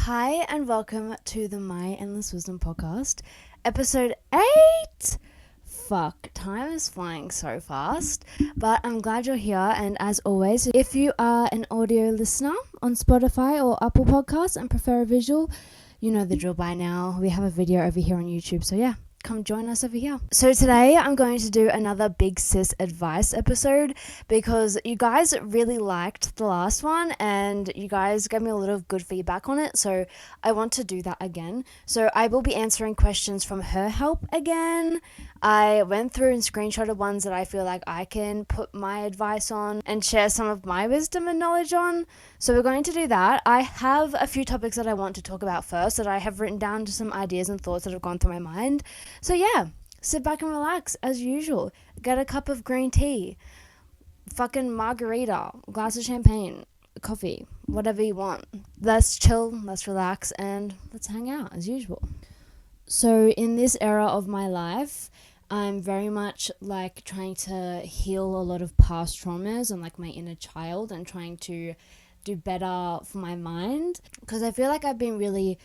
Hi and welcome to the My Endless Wisdom podcast, episode 8. Fuck, time is flying so fast, but I'm glad you're here. And as always, if you are an audio listener on Spotify or Apple Podcasts and prefer a visual, you know the drill by now. We have a video over here on YouTube, so yeah, come join us over here. So today I'm going to do another Big Sis advice episode because you guys really liked the last one and you guys gave me a lot of good feedback on it, so I want to do that again. So I will be answering questions from her help again. I went through and screenshotted ones that I feel like I can put my advice on and share some of my wisdom and knowledge on. So we're going to do that. I have a few topics that I want to talk about first that I have written down, just some ideas and thoughts that have gone through my mind. So yeah, sit back and relax as usual. Get a cup of green tea, fucking margarita, glass of champagne, coffee, whatever you want. Let's chill, let's relax, and let's hang out as usual. So in this era of my life, I'm very much like trying to heal a lot of past traumas and like my inner child and trying to do better for my mind, because I feel like I've been really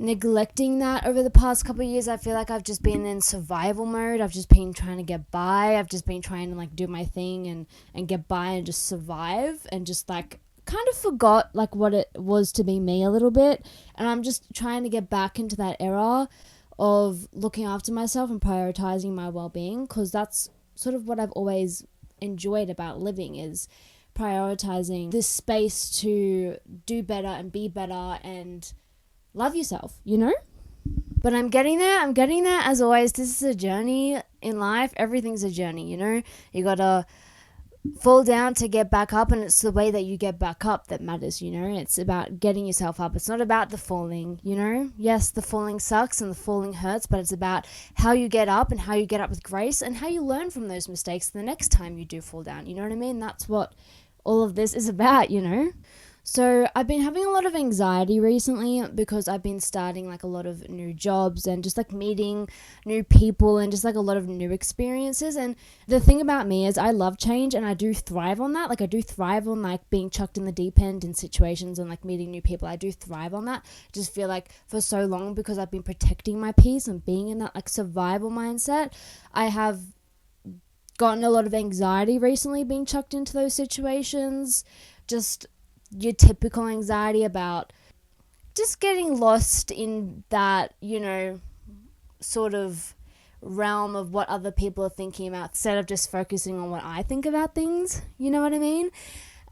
neglecting that over the past couple of years. I feel like I've just been in survival mode. I've just been trying to get by. I've just been trying to like do my thing and get by and just survive, and just like kind of forgot like what it was to be me a little bit. And I'm just trying to get back into that era of looking after myself and prioritizing my well-being, because that's sort of what I've always enjoyed about living, is prioritizing this space to do better and be better and love yourself, you know? But I'm getting there. As always. This is a journey in life. Everything's a journey, you know? You gotta fall down to get back up, and it's the way that you get back up that matters, you know? It's about getting yourself up. It's not about the falling, you know? Yes, the falling sucks and the falling hurts, but it's about how you get up and how you get up with grace and how you learn from those mistakes the next time you do fall down. You know what I mean? That's what all of this is about, you know? So I've been having a lot of anxiety recently because I've been starting like a lot of new jobs and just like meeting new people and just like a lot of new experiences. And the thing about me is I love change and I do thrive on that. Like I do thrive on like being chucked in the deep end in situations and like meeting new people. I do thrive on that. I just feel like for so long, because I've been protecting my peace and being in that like survival mindset, I have gotten a lot of anxiety recently being chucked into those situations. Just your typical anxiety about just getting lost in that, you know, sort of realm of what other people are thinking about instead of just focusing on what I think about things. You know what I mean?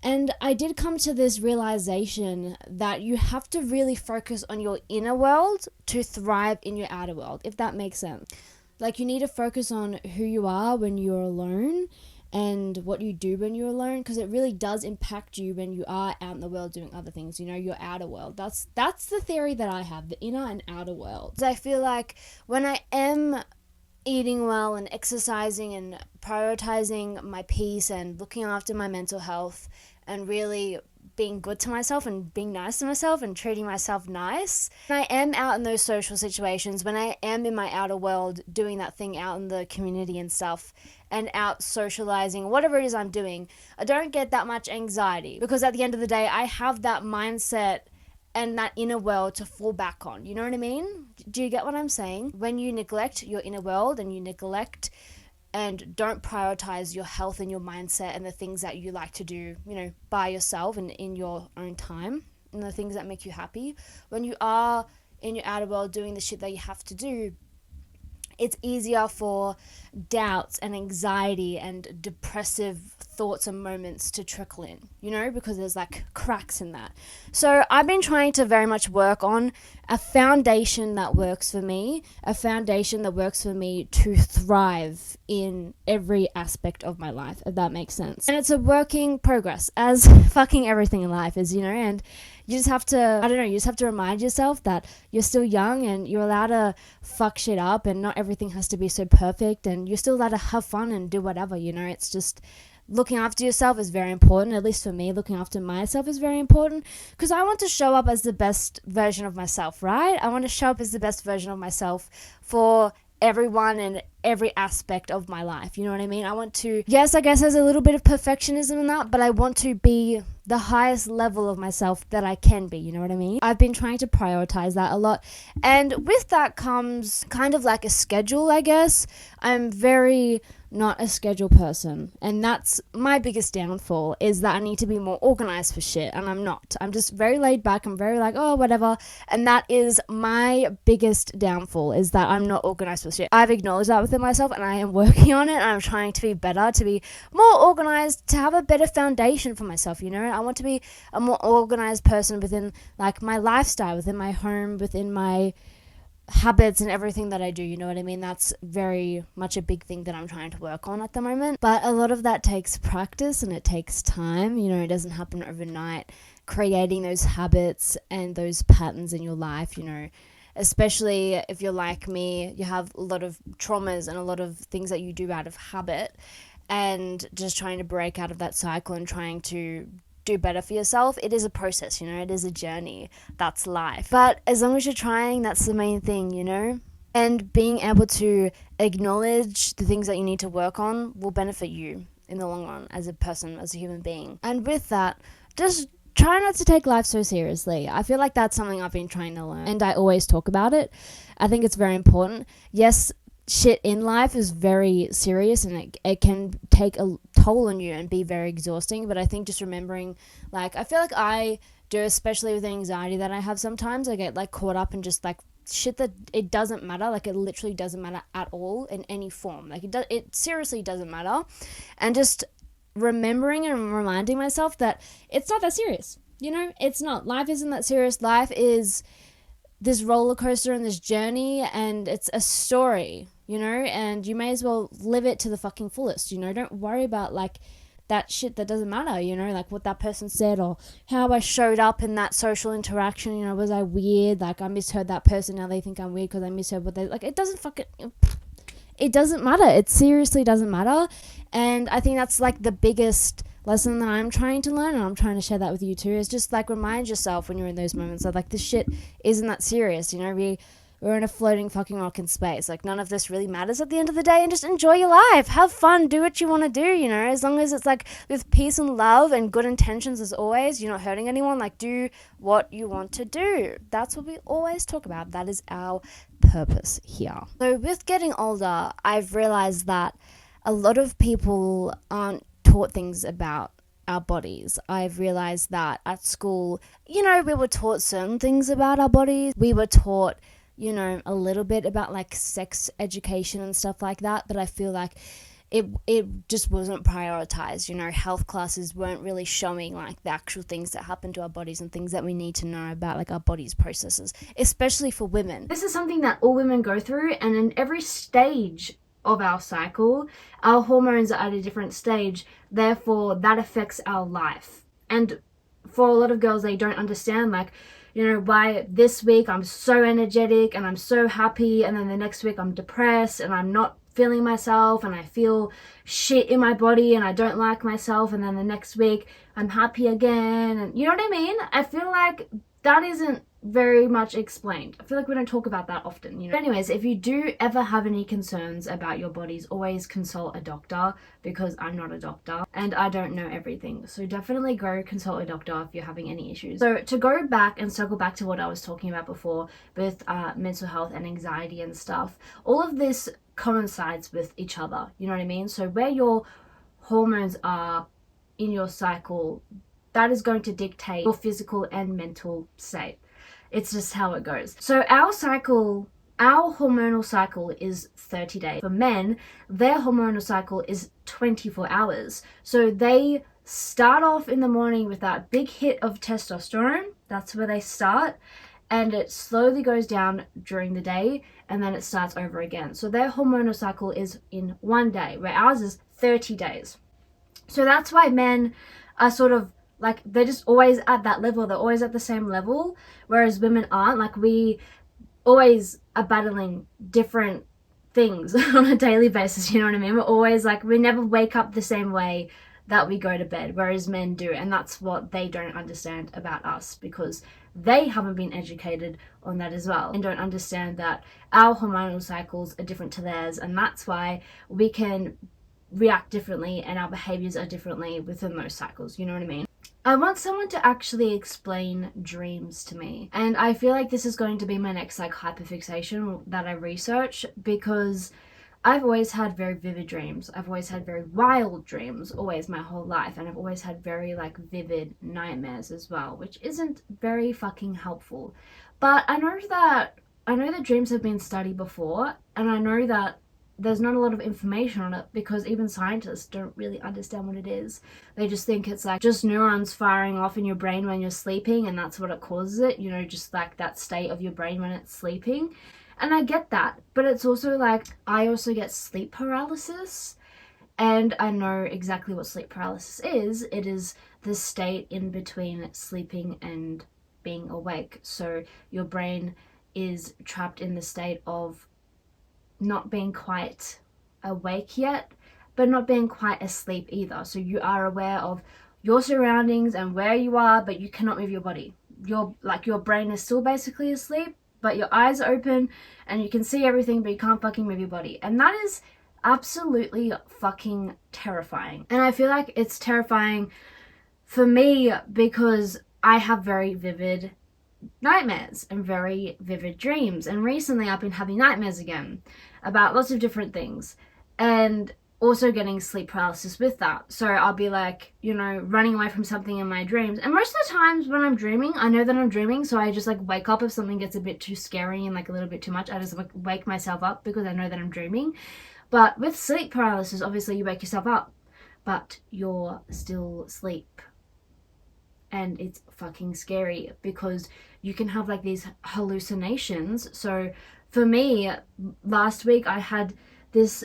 And I did come to this realization that you have to really focus on your inner world to thrive in your outer world, if that makes sense. Like you need to focus on who you are when you're alone and what you do when you're alone, because it really does impact you when you are out in the world doing other things, you know, your outer world. That's the theory that I have, the inner and outer world. I feel like when I am eating well and exercising and prioritizing my peace and looking after my mental health and really being good to myself and being nice to myself and treating myself nice, when I am out in those social situations, when I am in my outer world doing that thing out in the community and stuff and out socializing, whatever it is I'm doing, I don't get that much anxiety, because at the end of the day I have that mindset and that inner world to fall back on. You know what I mean? Do you get what I'm saying? When you neglect your inner world and you neglect and don't prioritize your health and your mindset and the things that you like to do, you know, by yourself and in your own time and the things that make you happy, when you are in your outer world doing the shit that you have to do, it's easier for doubts and anxiety and depressive thoughts and moments to trickle in, you know, because there's like cracks in that. So I've been trying to very much work on a foundation that works for me, to thrive in every aspect of my life, if that makes sense. And it's a working progress, as fucking everything in life is, you know, and you just have to, remind yourself that you're still young and you're allowed to fuck shit up and not everything has to be so perfect, and you're still allowed to have fun and do whatever, you know. It's just looking after yourself is very important. At least for me, looking after myself is very important, because I want to show up as the best version of myself, right? I want to show up as the best version of myself for everyone and every aspect of my life. You know what I mean? I want to, yes, I guess there's a little bit of perfectionism in that, but I want to be the highest level of myself that I can be. You know what I mean? I've been trying to prioritize that a lot. And with that comes kind of like a schedule, I guess. I'm very not a schedule person, and that's my biggest downfall, is that I need to be more organized for shit, and I'm not. I'm just very laid back. I'm very like, oh, whatever, and that is my biggest downfall, is that I'm not organized for shit. I've acknowledged that within myself, and I am working on it, and I'm trying to be better, to be more organized, to have a better foundation for myself. You know, I want to be a more organized person within like my lifestyle, within my home, within my habits and everything that I do. You know what I mean? That's very much a big thing that I'm trying to work on at the moment. But a lot of that takes practice and it takes time. You know, it doesn't happen overnight. Creating those habits and those patterns in your life, you know, especially if you're like me, you have a lot of traumas and a lot of things that you do out of habit, and just trying to break out of that cycle and trying to do better for yourself. It is a process, you know, it is a journey. That's life. But as long as you're trying, that's the main thing, you know? And being able to acknowledge the things that you need to work on will benefit you in the long run as a person, as a human being. And with that, just try not to take life so seriously. I feel like that's something I've been trying to learn, and I always talk about it. I think it's very important. Yes, shit in life is very serious, and it can take a toll on you and be very exhausting, but I think just remembering, like, I feel like I do, especially with the anxiety that I have sometimes, I get like caught up in just like shit that it doesn't matter, like it literally doesn't matter at all in any form, like it seriously doesn't matter, and just remembering and reminding myself that it's not that serious, you know, it's not, life isn't that serious, life is this roller coaster and this journey, and it's a story, you know, and you may as well live it to the fucking fullest, you know. Don't worry about like that shit that doesn't matter, you know, like what that person said or how I showed up in that social interaction, you know, was I weird, like I misheard that person, now they think I'm weird because I misheard what they, like, it doesn't matter, it seriously doesn't matter. And I think that's like the biggest lesson that I'm trying to learn, and I'm trying to share that with you too, is just like remind yourself when you're in those moments that like this shit isn't that serious, you know. We're in a floating fucking rock in space, like none of this really matters at the end of the day, and just enjoy your life, have fun, do what you want to do, you know, as long as it's like with peace and love and good intentions as always, you're not hurting anyone, like do what you want to do. That's what we always talk about. That is our purpose here. So with getting older, I've realized that a lot of people aren't taught things about our bodies. I've realized that at school, you know, we were taught certain things about our bodies. We were taught, you know, a little bit about like sex education and stuff like that, but I feel like it just wasn't prioritized, you know. Health classes weren't really showing like the actual things that happen to our bodies and things that we need to know about like our body's processes, especially for women. This is something that all women go through, and in every stage of our cycle, our hormones are at a different stage, therefore that affects our life. And for a lot of girls, they don't understand, like, you know, why this week I'm so energetic and I'm so happy, and then the next week I'm depressed and I'm not feeling myself and I feel shit in my body and I don't like myself, and then the next week I'm happy again, and you know what I mean? I feel like that isn't very much explained. I feel like we don't talk about that often, you know. But anyways, if you do ever have any concerns about your bodies, always consult a doctor, because I'm not a doctor and I don't know everything. So definitely go consult a doctor if you're having any issues. So to go back and circle back to what I was talking about before with mental health and anxiety and stuff, all of this coincides with each other, you know what I mean? So where your hormones are in your cycle, that is going to dictate your physical and mental state. It's just how it goes. So our hormonal cycle is 30 days. For men, their hormonal cycle is 24 hours. So they start off in the morning with that big hit of testosterone. That's where they start. And it slowly goes down during the day, and then it starts over again. So their hormonal cycle is in one day, where ours is 30 days. So that's why men are sort of like, they're just always at that level. They're always at the same level, whereas women aren't. Like, we always are battling different things on a daily basis, you know what I mean? We're always like, we never wake up the same way that we go to bed, whereas men do. And that's what they don't understand about us, because they haven't been educated on that as well and don't understand that our hormonal cycles are different to theirs, and that's why we can react differently and our behaviors are differently within those cycles. You know what I mean? I want someone to actually explain dreams to me, and I feel like this is going to be my next like hyperfixation that I research, because I've always had very vivid dreams. I've always had very wild dreams, always, my whole life. And I've always had very, like, vivid nightmares as well, which isn't very fucking helpful. But I know that dreams have been studied before, and I know that there's not a lot of information on it because even scientists don't really understand what it is. They just think it's like just neurons firing off in your brain when you're sleeping, and that's what it causes it, you know, just like that state of your brain when it's sleeping. And I get that, but it's also like, I also get sleep paralysis, and I know exactly what sleep paralysis is. It is the state in between sleeping and being awake. So your brain is trapped in the state of not being quite awake yet, but not being quite asleep either. So you are aware of your surroundings and where you are, but you cannot move your body. Your brain is still basically asleep, but your eyes are open and you can see everything, but you can't fucking move your body. And that is absolutely fucking terrifying. And I feel like it's terrifying for me because I have very vivid nightmares and very vivid dreams. And recently I've been having nightmares again about lots of different things, and also getting sleep paralysis with that. So I'll be like, you know, running away from something in my dreams. And most of the times when I'm dreaming, I know that I'm dreaming, so I just like wake up if something gets a bit too scary and like a little bit too much. I just like wake myself up because I know that I'm dreaming. But with sleep paralysis, obviously you wake yourself up, but you're still asleep. And it's fucking scary because you can have like these hallucinations. So for me, last week I had this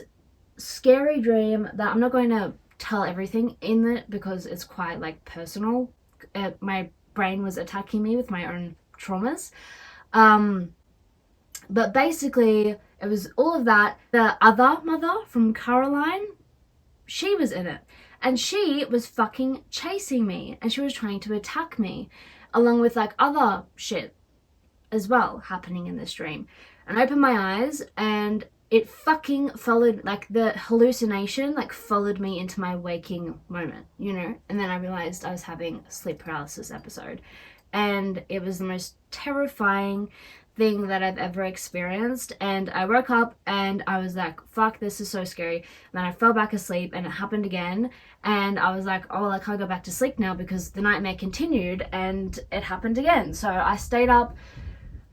scary dream that I'm not going to tell everything in it because it's quite like personal. My brain was attacking me with my own traumas. But basically it was all of that. The other mother from Caroline, she was in it, and she was fucking chasing me, and she was trying to attack me, along with like other shit as well happening in this dream. And I opened my eyes, and it fucking followed, like the hallucination like followed me into my waking moment, you know. And then I realized I was having a sleep paralysis episode, and it was the most terrifying thing that I've ever experienced. And I woke up and I was like, fuck, this is so scary. And then I fell back asleep and it happened again, and I was like, oh well, I can't go back to sleep now because the nightmare continued and it happened again. So I stayed up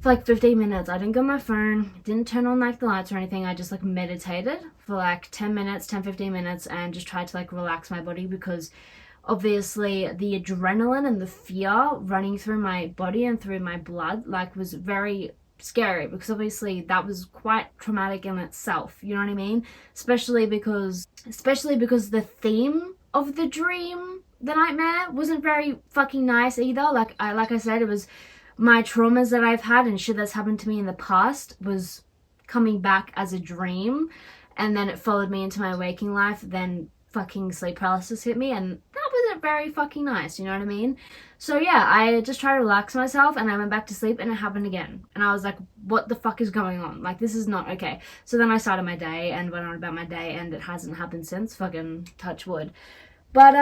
for like 15 minutes. I didn't go on my phone, didn't turn on like the lights or anything. I just like meditated for like 10 15 minutes and just tried to like relax my body, because obviously the adrenaline and the fear running through my body and through my blood like was very scary, because obviously that was quite traumatic in itself, you know what I mean? Especially because the theme of the dream, the nightmare, wasn't very fucking nice either. Like I said, it was my traumas that I've had and shit that's happened to me in the past was coming back as a dream, and then it followed me into my waking life. Then fucking sleep paralysis hit me, and that wasn't very fucking nice, you know what I mean? So yeah, I just tried to relax myself and I went back to sleep, and it happened again. And I was like, what the fuck is going on? Like, this is not okay. So then I started my day and went on about my day, and it hasn't happened since. Fucking touch wood. But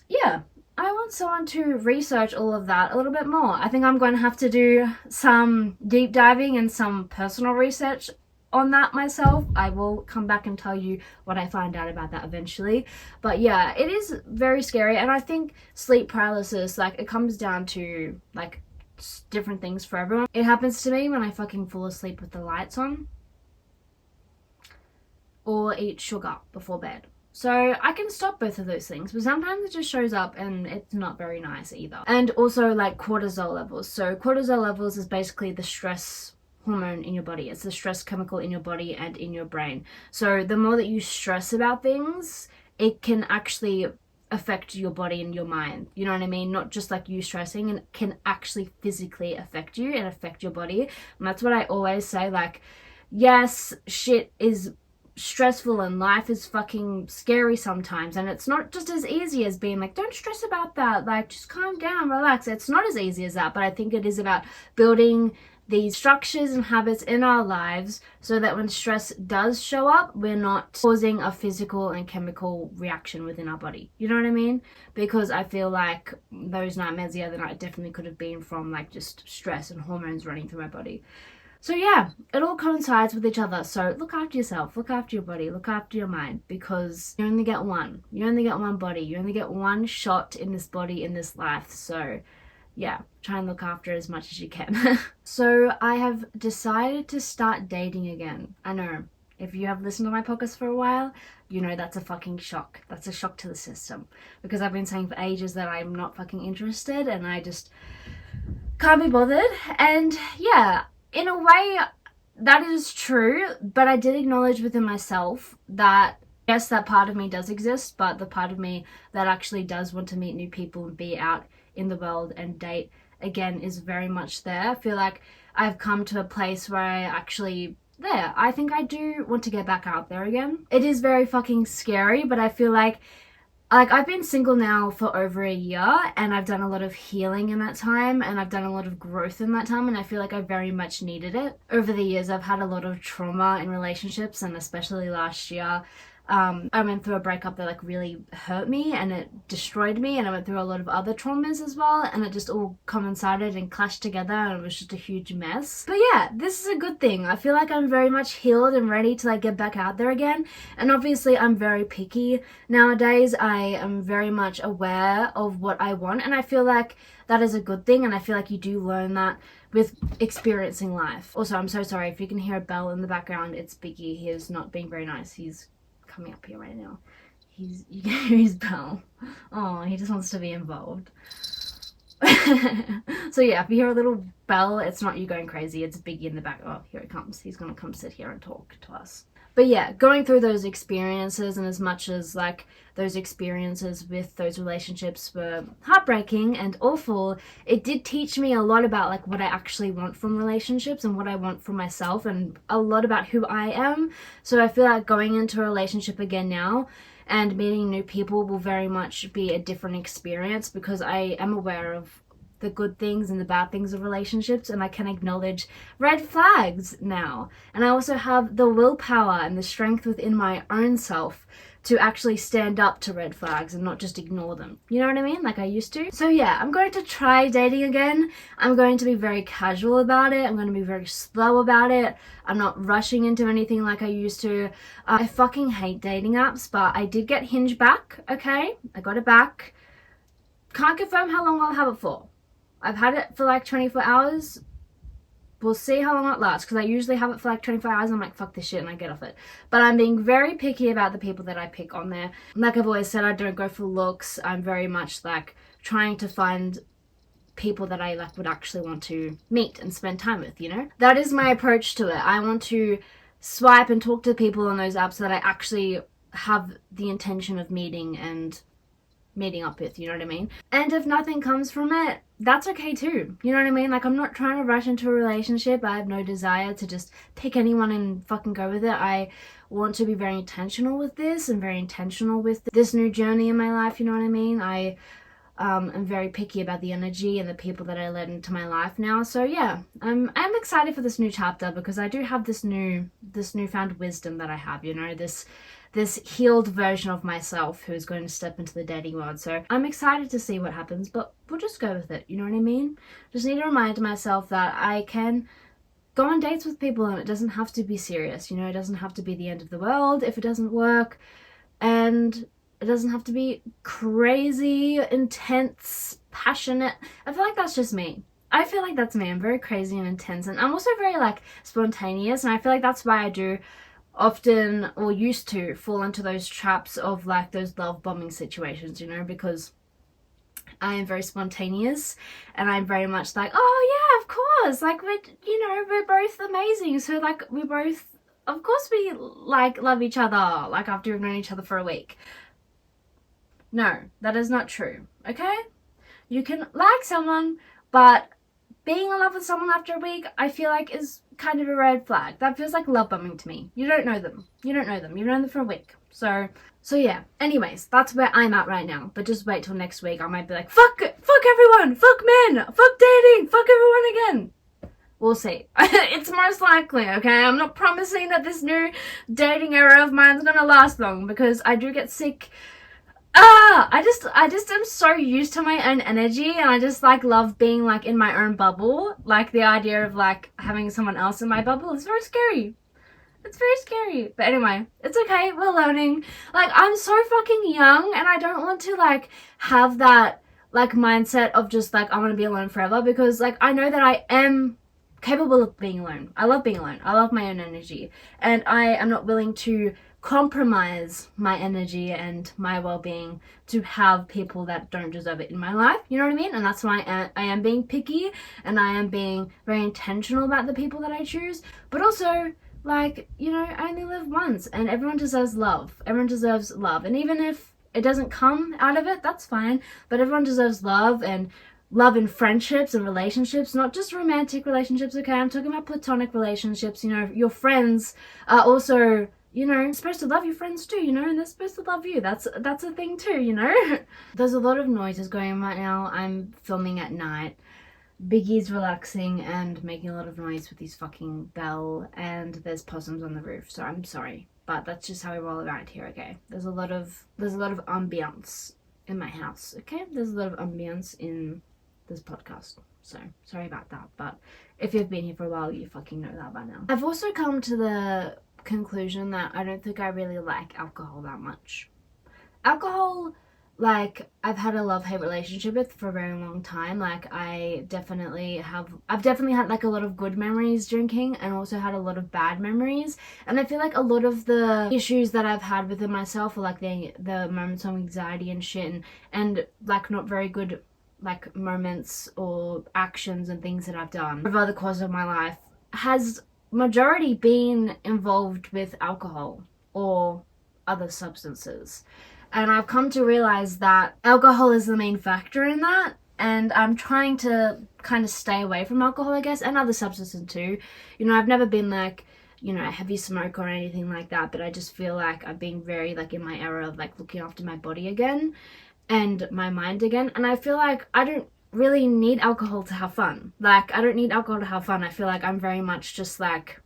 yeah, I want someone to research all of that a little bit more. I think I'm going to have to do some deep diving and some personal research on that myself. I will come back and tell you what I find out about that eventually. But yeah, it is very scary. And I think sleep paralysis, like, it comes down to like different things for everyone. It happens to me when I fucking fall asleep with the lights on, or eat sugar before bed. So I can stop both of those things, but sometimes it just shows up and it's not very nice either. And also like cortisol levels. So cortisol levels is basically the stress hormone in your body. It's the stress chemical in your body and in your brain. So the more that you stress about things, it can actually affect your body and your mind. You know what I mean? Not just like you stressing, and it can actually physically affect you and affect your body. And that's what I always say, like, yes, shit is stressful and life is fucking scary sometimes, and it's not just as easy as being like, don't stress about that, like just calm down, relax. It's not as easy as that, but I think it is about building these structures and habits in our lives so that when stress does show up, we're not causing a physical and chemical reaction within our body. You know what I mean? Because I feel like those nightmares the other night definitely could have been from like just stress and hormones running through my body. So yeah, it all coincides with each other. So look after yourself, look after your body, look after your mind, because you only get one. You only get one body. You only get one shot in this body, in this life. So yeah, try and look after it as much as you can. So I have decided to start dating again. I know, if you have listened to my podcast for a while, you know that's a fucking shock. That's a shock to the system. Because I've been saying for ages that I'm not fucking interested and I just can't be bothered. And yeah, in a way, that is true, but I did acknowledge within myself that, yes, that part of me does exist, but the part of me that actually does want to meet new people and be out in the world and date again is very much there. I feel like I've come to a place where I think I do want to get back out there again. It is very fucking scary, but I feel like I've been single now for over a year and I've done a lot of healing in that time and I've done a lot of growth in that time, and I feel like I very much needed it. Over the years, I've had a lot of trauma in relationships, and especially last year, I went through a breakup that like really hurt me and it destroyed me, and I went through a lot of other traumas as well, and it just all coincided and clashed together, and it was just a huge mess. But yeah, this is a good thing. I feel like I'm very much healed and ready to like get back out there again. And obviously I'm very picky nowadays. I am very much aware of what I want, and I feel like that is a good thing, and I feel like you do learn that with experiencing life. Also, I'm so sorry if you can hear a bell in the background. It's Biggie. He is not being very nice. He's coming up here right now. You can hear his bell. Oh, he just wants to be involved. So yeah, if you hear a little bell, it's not you going crazy, it's Biggie in the back. Oh, here he comes. He's gonna come sit here and talk to us. But yeah, going through those experiences, and as much as like those experiences with those relationships were heartbreaking and awful, it did teach me a lot about like what I actually want from relationships and what I want from myself, and a lot about who I am. So I feel like going into a relationship again now and meeting new people will very much be a different experience, because I am aware of the good things and the bad things of relationships, and I can acknowledge red flags now. And I also have the willpower and the strength within my own self to actually stand up to red flags and not just ignore them. You know what I mean? Like I used to. So yeah, I'm going to try dating again. I'm going to be very casual about it. I'm going to be very slow about it. I'm not rushing into anything like I used to. I fucking hate dating apps, but I did get Hinge back, okay? I got it back. Can't confirm how long I'll have it for. I've had it for like 24 hours. We'll see how long it lasts, because I usually have it for like 24 hours and I'm like, fuck this shit, and I get off it. But I'm being very picky about the people that I pick on there. Like I've always said, I don't go for looks. I'm very much like trying to find people that I like would actually want to meet and spend time with, you know? That is my approach to it. I want to swipe and talk to people on those apps that I actually have the intention of meeting up with, you know what I mean? And if nothing comes from it, that's okay too, you know what I mean? Like I'm not trying to rush into a relationship. I have no desire to just pick anyone and fucking go with it. I want to be very intentional with this and very intentional with this new journey in my life, you know what I mean? I am very picky about the energy and the people that I let into my life now. So yeah, I'm excited for this new chapter, because I do have this newfound wisdom that I have, you know, this healed version of myself who is going to step into the dating world. So I'm excited to see what happens, but we'll just go with it, you know what I mean? Just need to remind myself that I can go on dates with people and it doesn't have to be serious, you know? It doesn't have to be the end of the world if it doesn't work, and it doesn't have to be crazy, intense, passionate. I feel like that's just me. I feel like that's me. I'm very crazy and intense, and I'm also very like spontaneous, and I feel like that's why I do often, or used to, fall into those traps of like those love bombing situations, you know, because I am very spontaneous and I'm very much like, oh yeah, of course, like we're both amazing, so like we both, of course we like love each other, like after we've known each other for a week. No, that is not true, okay? You can like someone, but being in love with someone after a week, I feel like is kind of a red flag. That feels like love bombing to me. You don't know them. You've known them for a week. So yeah, anyways, that's where I'm at right now. But just wait till next week. I might be like, fuck everyone, fuck men, fuck dating, fuck everyone again. We'll see. It's most likely, okay? I'm not promising that this new dating era of mine's gonna last long, because I do get sick. I just am so used to my own energy, and I just like love being like in my own bubble. Like the idea of like having someone else in my bubble is very scary. It's very scary. But anyway, it's okay. We're learning. Like, I'm so fucking young, and I don't want to like have that like mindset of just like I want to be alone forever, because like I know that I am capable of being alone. I love being alone. I love my own energy, and I am not willing to compromise my energy and my well-being to have people that don't deserve it in my life. You know what I mean? And that's why I am being picky, and I am being very intentional about the people that I choose. But also, like, you know, I only live once, and everyone deserves love. Everyone deserves love. And even if it doesn't come out of it, that's fine. But everyone deserves love, and love in friendships and relationships, not just romantic relationships, okay? I'm talking about platonic relationships. You know, your friends are also, you know, supposed to love your friends too, you know, and they're supposed to love you. That's a thing too, you know? There's a lot of noises going on right now. I'm filming at night. Biggie's relaxing and making a lot of noise with his fucking bell, and there's possums on the roof, so I'm sorry. But that's just how we roll around here, okay? There's a lot of ambience in my house, okay? There's a lot of ambience in this podcast, so sorry about that. But if you've been here for a while, you fucking know that by now. I've also come to the conclusion that I don't think I really like alcohol that much. Alcohol, like, I've had a love-hate relationship with for a very long time. Like, I've definitely had like a lot of good memories drinking, and also had a lot of bad memories. And I feel like a lot of the issues that I've had within myself are like the moments of anxiety and shit, and like not very good like moments or actions and things that I've done over the course of my life has majority been involved with alcohol or other substances. And I've come to realize that alcohol is the main factor in that, and I'm trying to kind of stay away from alcohol, I guess, and other substances too. You know, I've never been like, you know, a heavy smoker or anything like that, but I just feel like I'm being very like in my era of like looking after my body again and my mind again. And I feel like I don't really need alcohol to have fun. Like, I don't need alcohol to have fun. I feel like I'm very much just like,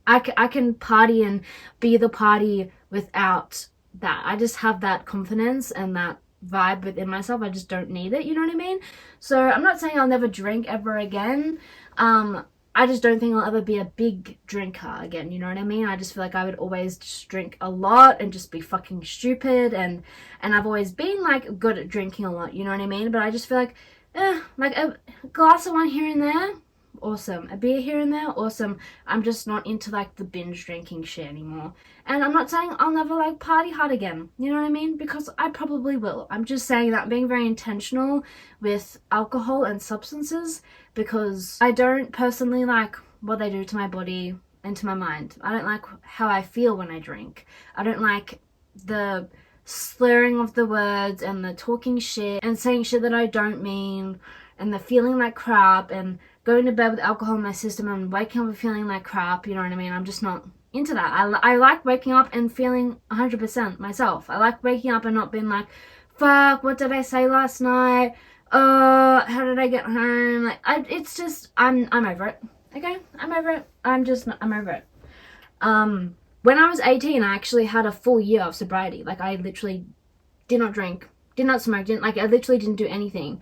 I can party and be the party without that. I just have that confidence and that vibe within myself. I just don't need it, you know what I mean? So I'm not saying I'll never drink ever again. I just don't think I'll ever be a big drinker again, you know what I mean? I just feel like I would always just drink a lot and just be fucking stupid, and I've always been like good at drinking a lot, you know what I mean? But I just feel like like a glass of wine here and there, awesome. A beer here and there, awesome. I'm just not into like the binge drinking shit anymore. And I'm not saying I'll never like party hard again, you know what I mean? Because I probably will. I'm just saying that I'm being very intentional with alcohol and substances, because I don't personally like what they do to my body and to my mind. I don't like how I feel when I drink. I don't like the slurring of the words and the talking shit and saying shit that I don't mean, and the feeling like crap, and going to bed with alcohol in my system and waking up and feeling like crap, you know what I mean? I'm just not into that. I like waking up and feeling 100% myself. I like waking up and not being like, fuck, what did I say last night? How did I get home? Like, it's just, I'm over it. Okay? I'm over it. I'm over it. When I was 18, I actually had a full year of sobriety. Like, I literally did not drink, did not smoke, I literally didn't do anything.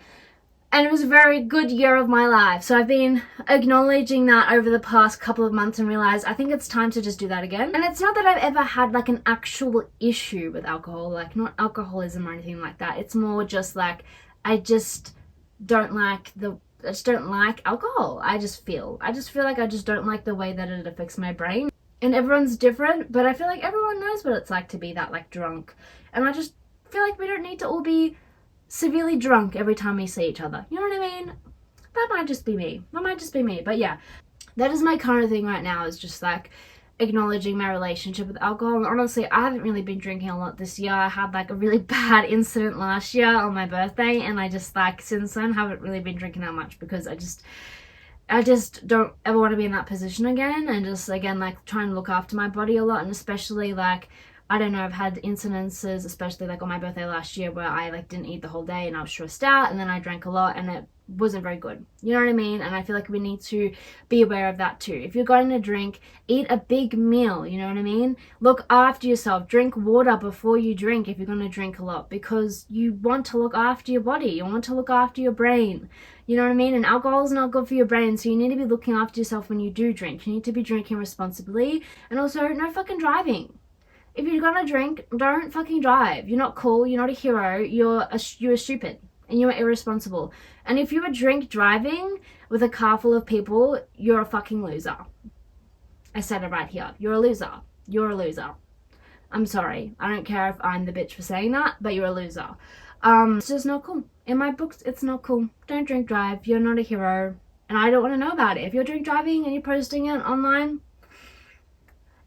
And it was a very good year of my life. So I've been acknowledging that over the past couple of months and realized I think it's time to just do that again. And it's not that I've ever had like an actual issue with alcohol, like not alcoholism or anything like that. It's more just like, I just don't like alcohol. I just feel like I just don't like the way that it affects my brain. And everyone's different, but I feel like everyone knows what it's like to be that like drunk. And I just feel like we don't need to all be severely drunk every time we see each other. You know what I mean? That might just be me. But yeah, that is my current thing right now, is just like acknowledging my relationship with alcohol. And honestly, I haven't really been drinking a lot this year. I had like a really bad incident last year on my birthday, and I just like since then haven't really been drinking that much, because I just don't ever want to be in that position again, and just again like trying to look after my body a lot. And especially like, I don't know, I've had incidences, especially like on my birthday last year, where I like didn't eat the whole day and I was stressed out, and then I drank a lot and it wasn't very good. You know what I mean? And I feel like we need to be aware of that too. If you're going to drink, eat a big meal, you know what I mean? Look after yourself. Drink water before you drink if you're going to drink a lot, because you want to look after your body. You want to look after your brain. You know what I mean? And alcohol is not good for your brain, so you need to be looking after yourself when you do drink. You need to be drinking responsibly, and also no fucking driving. If you're gonna drink, don't fucking drive. You're not cool. You're not a hero. You're stupid and you're irresponsible. And if you were drink driving with a car full of people, you're a fucking loser. I said it right here. You're a loser. You're a loser. I'm sorry. I don't care if I'm the bitch for saying that, but you're a loser. It's just not cool. In my books, it's not cool. Don't drink drive. You're not a hero. And I don't want to know about it. If you're drink driving and you're posting it online,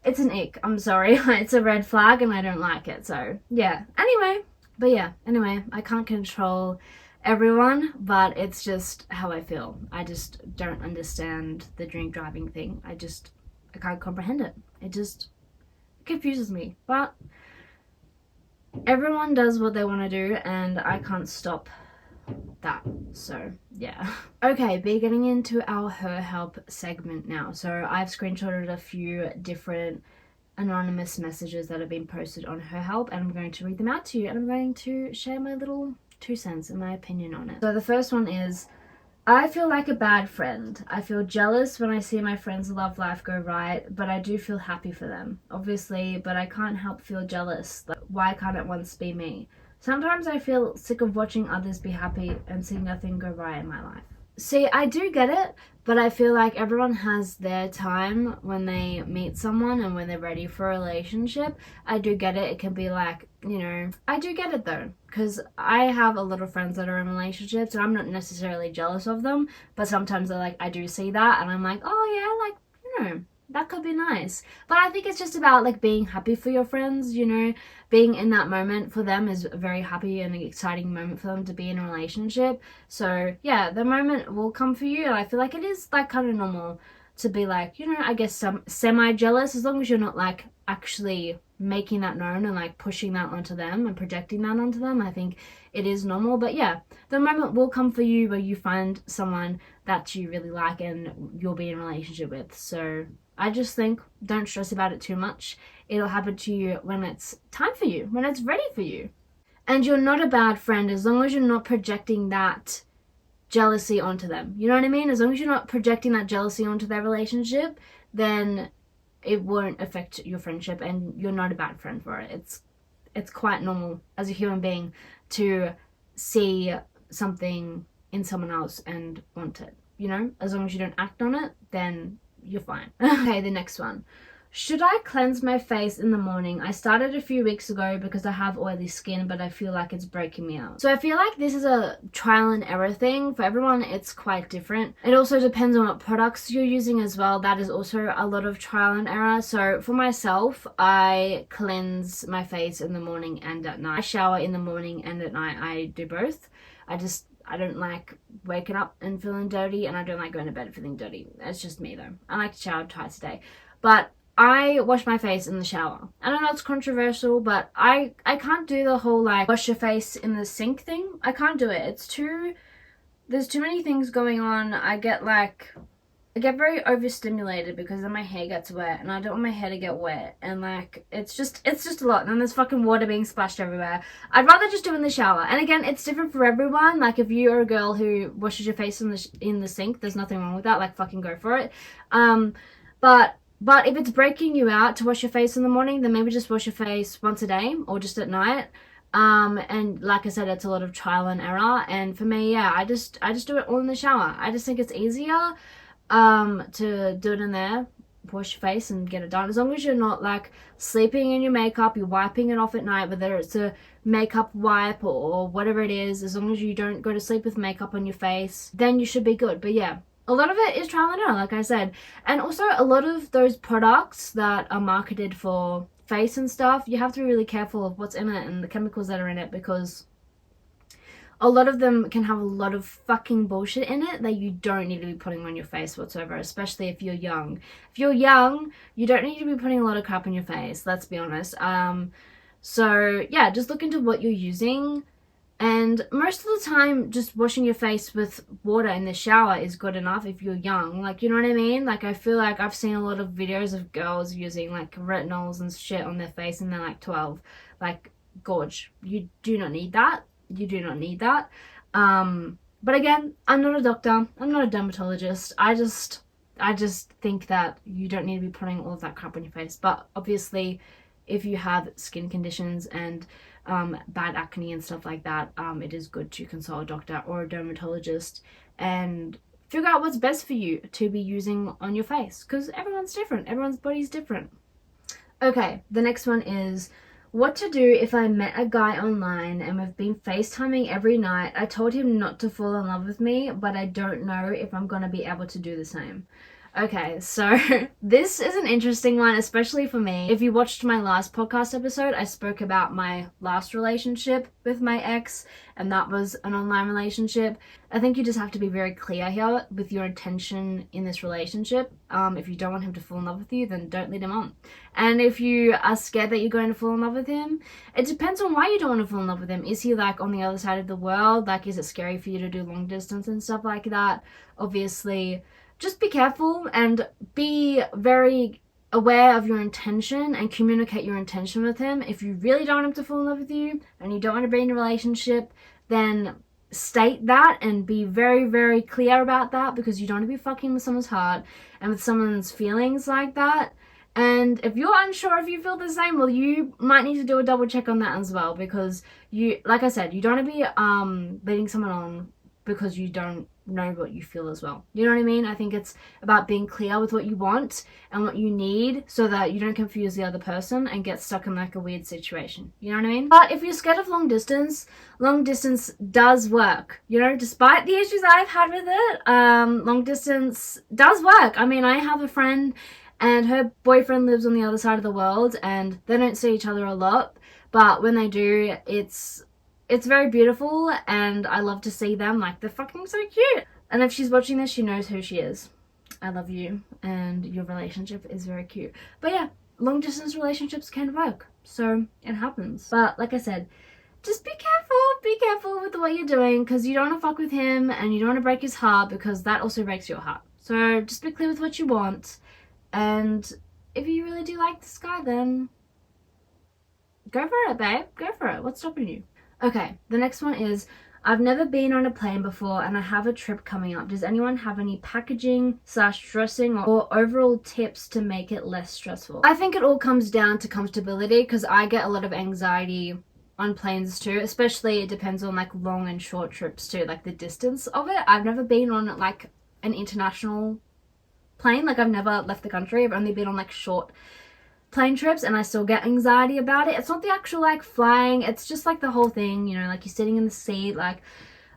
it's an ick. I'm sorry. It's a red flag and I don't like it. So yeah. Anyway, I can't control everyone, but it's just how I feel. I just don't understand the drink driving thing. I can't comprehend it. It just confuses me. But everyone does what they want to do and I can't stop that. So yeah. Okay, be getting into our Her Help segment now. So I've screenshotted a few different anonymous messages that have been posted on Her Help, and I'm going to read them out to you, and I'm going to share my little 2 cents and my opinion on it. So the first one is, I feel like a bad friend. I feel jealous when I see my friends' love life go right, but I do feel happy for them, obviously, but I can't help feel jealous. Like, why can't it once be me? Sometimes I feel sick of watching others be happy and seeing nothing go right in my life. See, I do get it, but I feel like everyone has their time when they meet someone and when they're ready for a relationship. I do get it. It can be like, you know, I do get it though, because I have a lot of friends that are in relationships and I'm not necessarily jealous of them, but sometimes I do see that and I'm like, oh yeah, like, you know, that could be nice. But I think it's just about like being happy for your friends, you know, being in that moment for them is a very happy and exciting moment for them to be in a relationship. So yeah, the moment will come for you, and I feel like it is like kind of normal to be like, you know, I guess some semi-jealous, as long as you're not like actually making that known and like pushing that onto them and projecting that onto them. I think it is normal. But yeah, the moment will come for you where you find someone that you really like and you'll be in a relationship with. So I just think don't stress about it too much. It'll happen to you when it's time for you, when it's ready for you. And you're not a bad friend as long as you're not projecting that jealousy onto them. You know what I mean? As long as you're not projecting that jealousy onto their relationship, then it won't affect your friendship and you're not a bad friend for it. It's quite normal as a human being to see something in someone else and want it. You know, as long as you don't act on it, then you're fine. Okay, the next one. Should I cleanse my face in the morning? I started a few weeks ago because I have oily skin, but I feel like it's breaking me out. So I feel like this is a trial and error thing. For everyone, it's quite different. It also depends on what products you're using as well. That is also a lot of trial and error. So for myself, I cleanse my face in the morning and at night. I shower in the morning and at night. I do both. I don't like waking up and feeling dirty, and I don't like going to bed feeling dirty. It's just me though. I like to shower twice a day. But I wash my face in the shower. I know that's controversial, but I can't do the whole like wash your face in the sink thing. I can't do it. There's too many things going on. I get very overstimulated because then my hair gets wet and I don't want my hair to get wet, and like it's just a lot, and then there's fucking water being splashed everywhere. I'd rather just do it in the shower. And again, it's different for everyone. Like if you are a girl who washes your face in the sink, there's nothing wrong with that. Like fucking go for it. But if it's breaking you out to wash your face in the morning, then maybe just wash your face once a day or just at night. And like I said, it's a lot of trial and error. And for me, yeah, I just do it all in the shower. I just think it's easier to do it in there, wash your face and get it done. As long as you're not like sleeping in your makeup, you're wiping it off at night, whether it's a makeup wipe or whatever it is, as long as you don't go to sleep with makeup on your face, then you should be good. But yeah, a lot of it is trial and error, like I said. And also a lot of those products that are marketed for face and stuff, you have to be really careful of what's in it and the chemicals that are in it, because a lot of them can have a lot of fucking bullshit in it that you don't need to be putting on your face whatsoever, especially if you're young. If you're young, you don't need to be putting a lot of crap on your face, let's be honest. So yeah, just look into what you're using. And most of the time, just washing your face with water in the shower is good enough if you're young. Like, you know what I mean? Like, I feel like I've seen a lot of videos of girls using, like, retinols and shit on their face and they're, like, 12. Like, gorge. You do not need that. You do not need that. But again, I'm not a doctor. I'm not a dermatologist. I just think that you don't need to be putting all of that crap on your face. But obviously, if you have skin conditions and bad acne and stuff like that, it is good to consult a doctor or a dermatologist and figure out what's best for you to be using on your face, because everyone's different. Everyone's body's different. Okay, the next one is what to do if I met a guy online and we've been FaceTiming every night. I told him not to fall in love with me, but I don't know if I'm going to be able to do the same. Okay, so this is an interesting one, especially for me. If you watched my last podcast episode, I spoke about my last relationship with my ex, and that was an online relationship. I think you just have to be very clear here with your intention in this relationship. If you don't want him to fall in love with you, then don't lead him on. And if you are scared that you're going to fall in love with him, it depends on why you don't want to fall in love with him. Is he like on the other side of the world? Like, is it scary for you to do long distance and stuff like that? Obviously, just be careful and be very aware of your intention and communicate your intention with him. If you really don't want him to fall in love with you and you don't want to be in a relationship, then state that and be very, very clear about that, because you don't want to be fucking with someone's heart and with someone's feelings like that. And if you're unsure if you feel the same, well, you might need to do a double check on that as well, because you, like I said, you don't want to be leading someone on because you don't know what you feel as well. You know what I mean? I think it's about being clear with what you want and what you need so that you don't confuse the other person and get stuck in like a weird situation. You know what I mean? But if you're scared of long distance does work. You know, despite the issues I've had with it, long distance does work. I mean, I have a friend and her boyfriend lives on the other side of the world and they don't see each other a lot, but when they do, it's very beautiful and I love to see them. Like, they're fucking so cute. And if she's watching this, she knows who she is. I love you and your relationship is very cute. But yeah, long distance relationships can work. So it happens. But like I said, just be careful. Be careful with what you're doing, because you don't want to fuck with him and you don't want to break his heart, because that also breaks your heart. So just be clear with what you want. And if you really do like this guy, then go for it, babe. Go for it. What's stopping you? Okay, the next one is, I've never been on a plane before and I have a trip coming up. Does anyone have any packaging / dressing or overall tips to make it less stressful? I think it all comes down to comfortability, because I get a lot of anxiety on planes too, especially it depends on like long and short trips too, like the distance of it. I've never been on like an international plane, like I've never left the country. I've only been on like short plane trips and I still get anxiety about it. It's not the actual like flying, it's just like the whole thing, you know, like you're sitting in the seat. Like,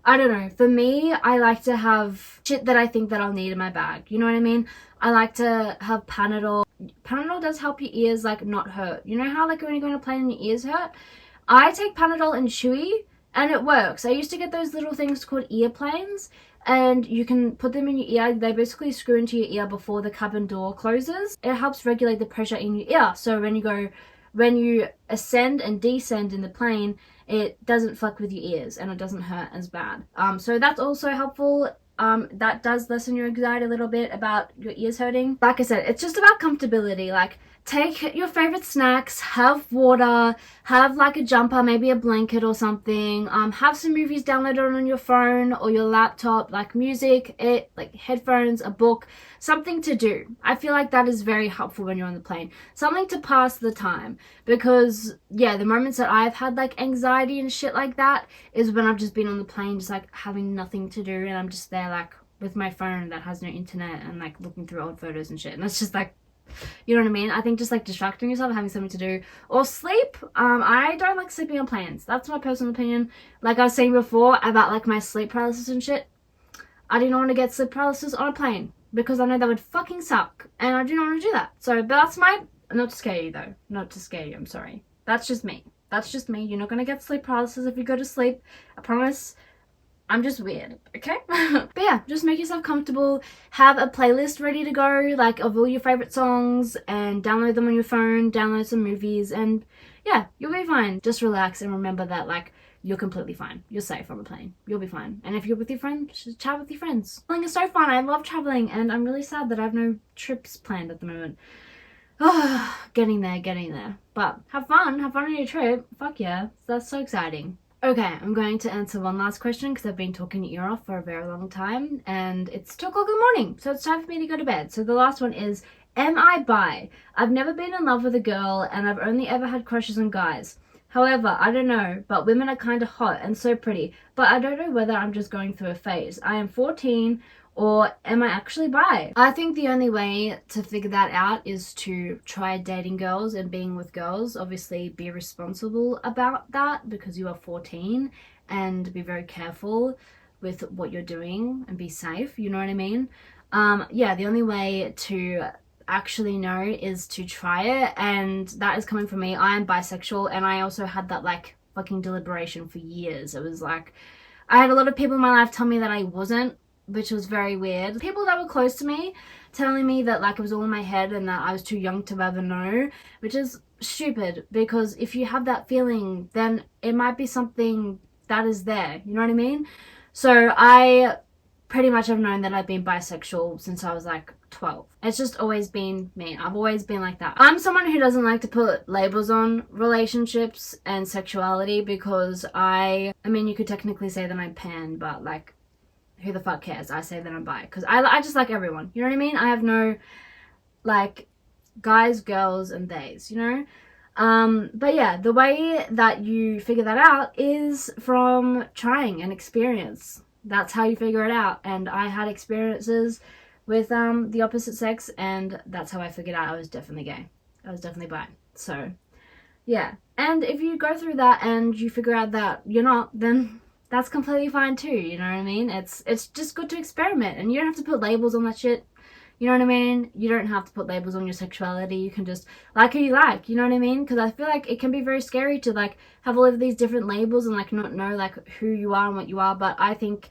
I don't know, for me, I like to have shit that I think that I'll need in my bag, you know what I mean? I like to have Panadol. Panadol does help your ears like not hurt. You know how like when you go on a plane and your ears hurt? I take Panadol and Chewy and it works. I used to get those little things called earplanes, and you can put them in your ear. They basically screw into your ear before the cabin door closes. It helps regulate the pressure in your ear, so when you ascend and descend in the plane, it doesn't fuck with your ears and it doesn't hurt as bad. So that's also helpful. That does lessen your anxiety a little bit about your ears hurting. Like I said, it's just about comfortability. Like, take your favorite snacks, have water, have like a jumper, maybe a blanket or something. Have some movies downloaded on your phone or your laptop, like music, like headphones, a book, something to do. I feel like that is very helpful when you're on the plane. Something to pass the time, because yeah, the moments that I've had like anxiety and shit like that is when I've just been on the plane just like having nothing to do and I'm just there like with my phone that has no internet and like looking through old photos and shit, and it's just like, you know what I mean? I think just like distracting yourself, having something to do, or sleep. I don't like sleeping on planes. That's my personal opinion. Like I was saying before about like my sleep paralysis and shit, I do not want to get sleep paralysis on a plane, because I know that would fucking suck and I do not want to do that. So, but that's not to scare you though. Not to scare you, I'm sorry. That's just me. That's just me. You're not going to get sleep paralysis if you go to sleep. I promise. I'm just weird, okay? But yeah, just make yourself comfortable. Have a playlist ready to go, like of all your favorite songs, and download them on your phone, download some movies, and yeah, you'll be fine. Just relax and remember that, like, you're completely fine. You're safe on the plane. You'll be fine. And if you're with your friends, just chat with your friends. Traveling is so fun. I love traveling, and I'm really sad that I have no trips planned at the moment. Oh, getting there. But have fun on your trip. Fuck yeah, that's so exciting. Okay, I'm going to answer one last question because I've been talking your ear off for a very long time, and it's 2 o'clock in the morning, so it's time for me to go to bed. So the last one is, am I bi? I've never been in love with a girl, and I've only ever had crushes on guys. However, I don't know, but women are kind of hot and so pretty, but I don't know whether I'm just going through a phase. I am 14, or am I actually bi? I think the only way to figure that out is to try dating girls and being with girls. Obviously, be responsible about that because you are 14, and be very careful with what you're doing and be safe, you know what I mean? Yeah, the only way to actually know is to try it, and that is coming from me. I am bisexual, and I also had that like fucking deliberation for years. It was like, I had a lot of people in my life tell me that I wasn't, which was very weird. People that were close to me telling me that like it was all in my head and that I was too young to ever know, which is stupid, because if you have that feeling, then it might be something that is there, you know what I mean? So I pretty much have known that I've been bisexual since I was like 12. It's just always been me. I've always been like that. I'm someone who doesn't like to put labels on relationships and sexuality, because I mean, you could technically say that I'm pan, but like, who the fuck cares? I say that I'm bi, because I just like everyone, you know what I mean? I have no like guys, girls, and theys, you know? But yeah, the way that you figure that out is from trying and experience. That's how you figure it out. And I had experiences with the opposite sex, and that's how I figured out I was definitely gay. I was definitely bi. So yeah, and if you go through that and you figure out that you're not, then that's completely fine too, you know what I mean? It's just good to experiment, and you don't have to put labels on that shit, you know what I mean? You don't have to put labels on your sexuality. You can just like who you like, you know what I mean? Because I feel like it can be very scary to like have all of these different labels and like not know like who you are and what you are, but I think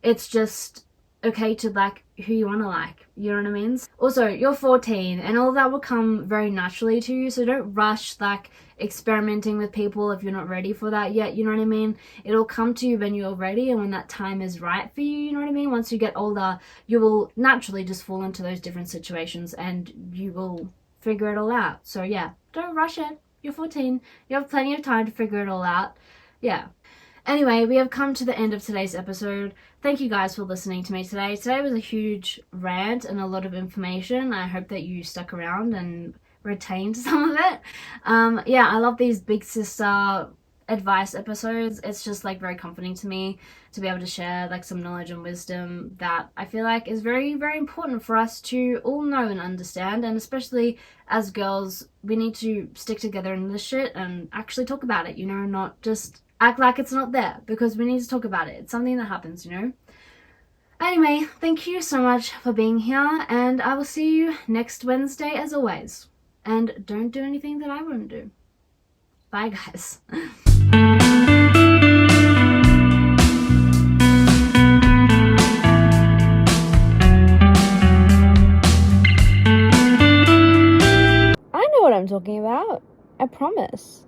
it's just okay to like who you want to like, you know what I mean? Also, you're 14 and all that will come very naturally to you, so don't rush like experimenting with people if you're not ready for that yet, you know what I mean? It'll come to you when you're ready and when that time is right for you, you know what I mean? Once you get older, you will naturally just fall into those different situations and you will figure it all out. So yeah, don't rush it. You're 14, you have plenty of time to figure it all out. Yeah. Anyway, we have come to the end of today's episode. Thank you guys for listening to me today. Today was a huge rant and a lot of information. I hope that you stuck around and retained some of it. Yeah, I love these big sister advice episodes. It's just like very comforting to me to be able to share like some knowledge and wisdom that I feel like is very, very important for us to all know and understand. And especially as girls, we need to stick together in this shit and actually talk about it, you know, not just act like it's not there, because we need to talk about it. It's something that happens, you know. Anyway, thank you so much for being here, and I will see you next Wednesday as always. And don't do anything that I wouldn't do. Bye, guys. I know what I'm talking about. I promise.